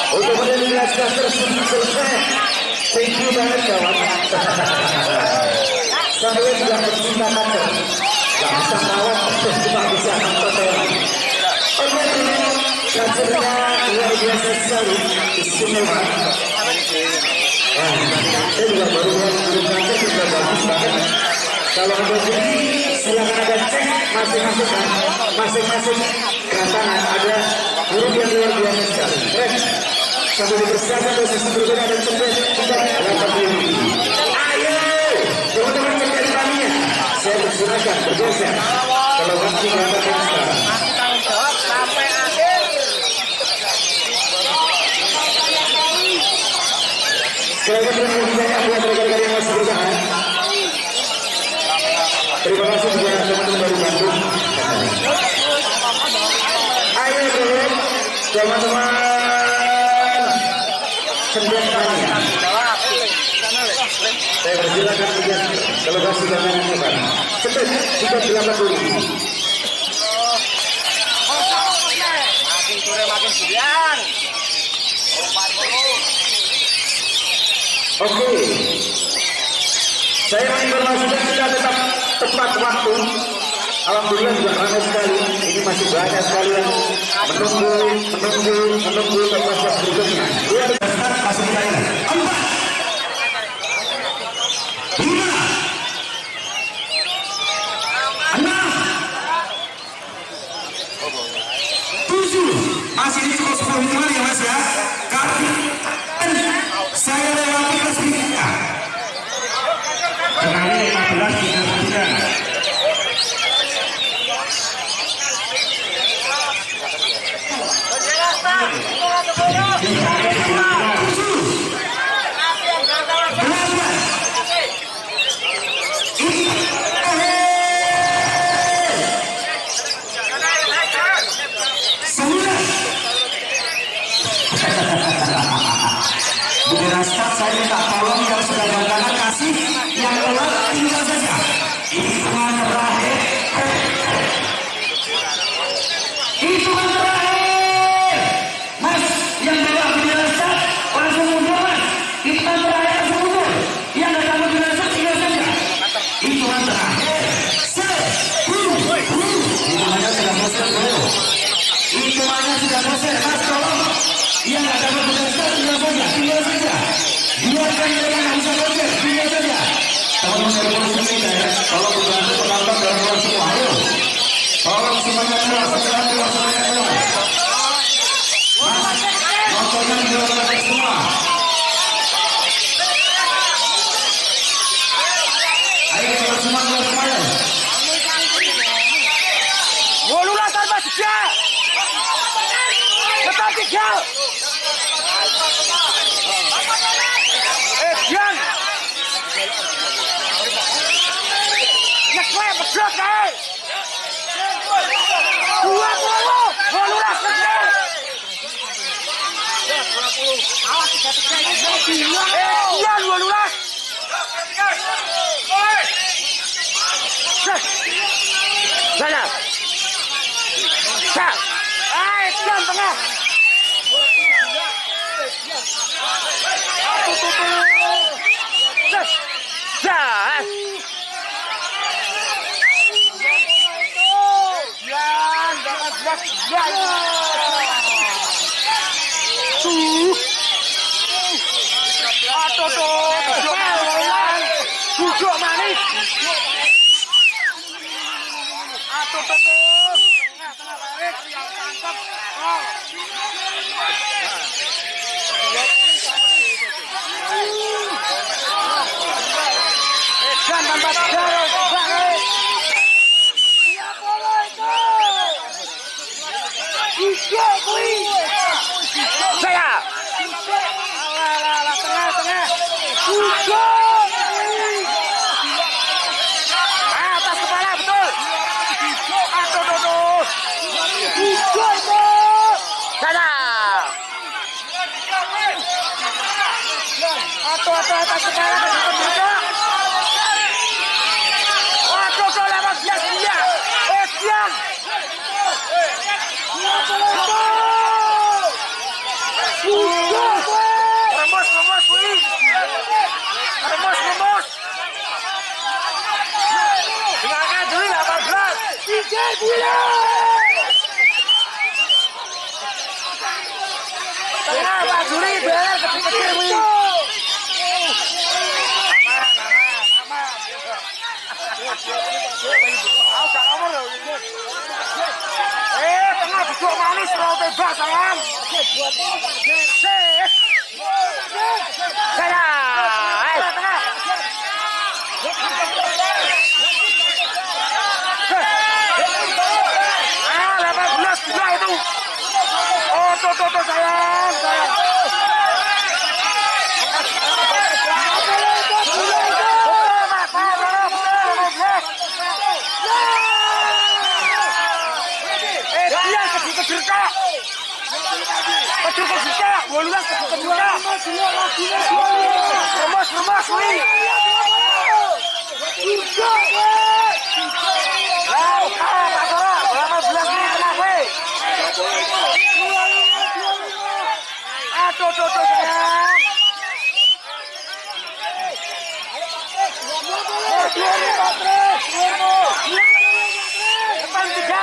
Untuk menjelaskan selesai. Thank you banget kawan. Saya juga bercinta kader. Gak bisa kawan, cuma bisa nonton. Oke, kadernya luar biasa sekali, istimewa. Saya juga baru lihat kader juga bagus banget. Kalau ada beli, silakan ada cek masing-masing rantangan ada huruf yang luar biasa sekali. Keren. Sambil dipersiapkan posisi berbeda dan cepet kita dapat diri. Ayo, teman-teman menjadi taminya. Saya persilakan bergeser. Kalau waktu dapat sekarang. Tanggung jawab sampai akhir. Sekali lagi terima kasih banyak buat rekan-rekan yang masih bertahan. Terima kasih juga teman-teman dari Bandung. Ayo teman-teman. Senjatanya. Saya persilakan lihat ke lokasi kanan depan. Cepet, kita berapa dulu. Makin sore makin siang. Oke. Saya menginformasikan kita tetap tepat waktu. Alhamdulillah juga ramai sekali. Ini masih banyak sekali yang menunggu tempat berikutnya. Luar biasa masuk kita ini. 4, 5, 6, 7. Masih ini cukup 10 hitungan ya mas ya. Kaki saya lewati ke sedikitnya. Sekali 15 kita saksikan. Diraskan saya minta tolong yang sudah berangkat kasih, yang keluar tinggal saja. Hitungan terakhir. Hitungan terakhir. Mas yang bawa diraskan langsung mundur mas. Hitungan terakhir langsung mundur. Yang datang ke diraskan tinggal saja. Hitungan terakhir. 10. Hitungannya sudah selesai dulu. Hitungannya sudah selesai mas tolong. Yang datang ke diraskan tinggal saja. Biarkan mereka nggak bisa konser, tinggal saja. Teman-teman dari polisi kita ya, tolong membantu penonton dan luar semua, ayo. Tolong semuanya keluar, semuanya keluar. Mas, nontonnya di luar semua. Ayo keluar semua, keluar semuanya. Wolulah tanpa sejak. Tetap tinggal. Yang gue bedok guys. 20 wolulah sejak. 20 awas 33 iya 12 sana cak jam tengah duduk manis atau tutup tengah balik yang tangkap dan tambah jarak balik dia boleh saya tengah atas kepala betul Atau sekarang juga. Waduh, lewat dia. Siang. Remus, wih. Remus. Dengarkan dulu 18. 3 bulan. Tengah Pak Juri beler kecil-kecil wih. Nama. Tengah duduk manis roh bebas sayang. Tengah. Ah, 18 gila itu. Oh, tuh sayang. Dia kecil kak. Remus, wih. Tuh sayang. Depan tiga.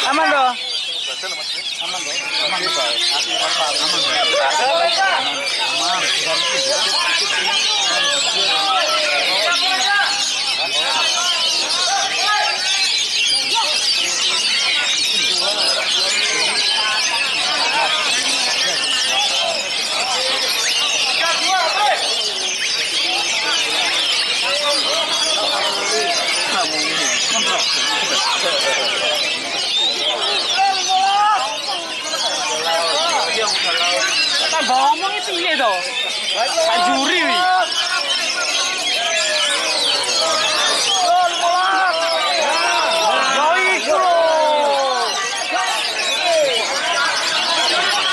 Aman dong. Kan ngomong itu piye to? Pak Juri wi.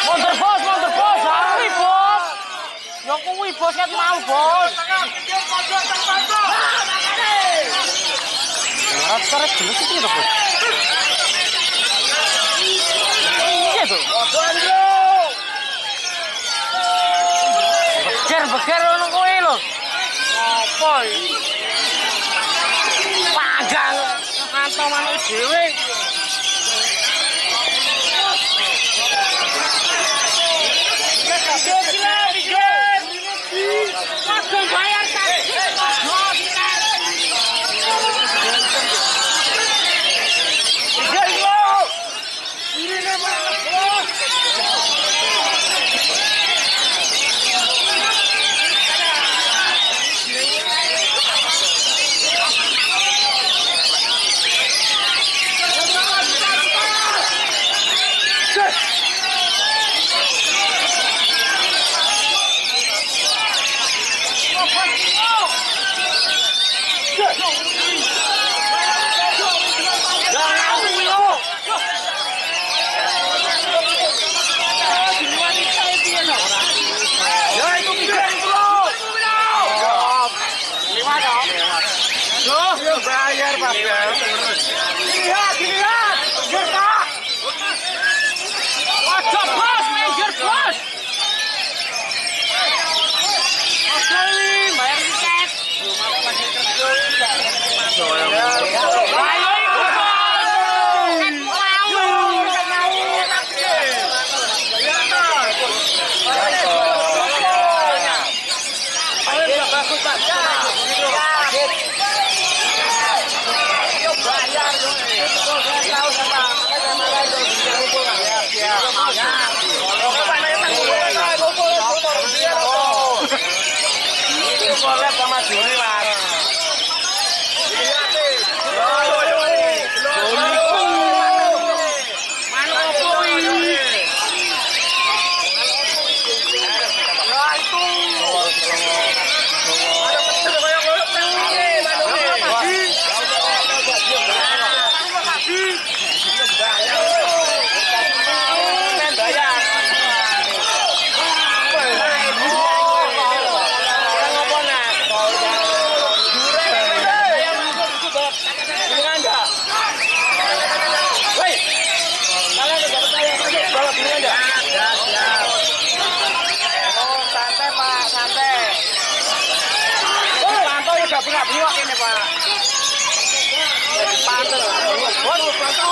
Montor bos, hari bos. Ya kuwi bos ket mau bos. Harap seret dulu sih to bos. Iya to. Beker ono kowe lho. Apa iki? Panggang kantomane dhewe. Langsung bayar Job bos, manajer bos. Oke, bayar tiket. Ayo ikut bos. Kolab sama juri mas. Bunga ini Pak. Jadi pantes. Bos, bantu.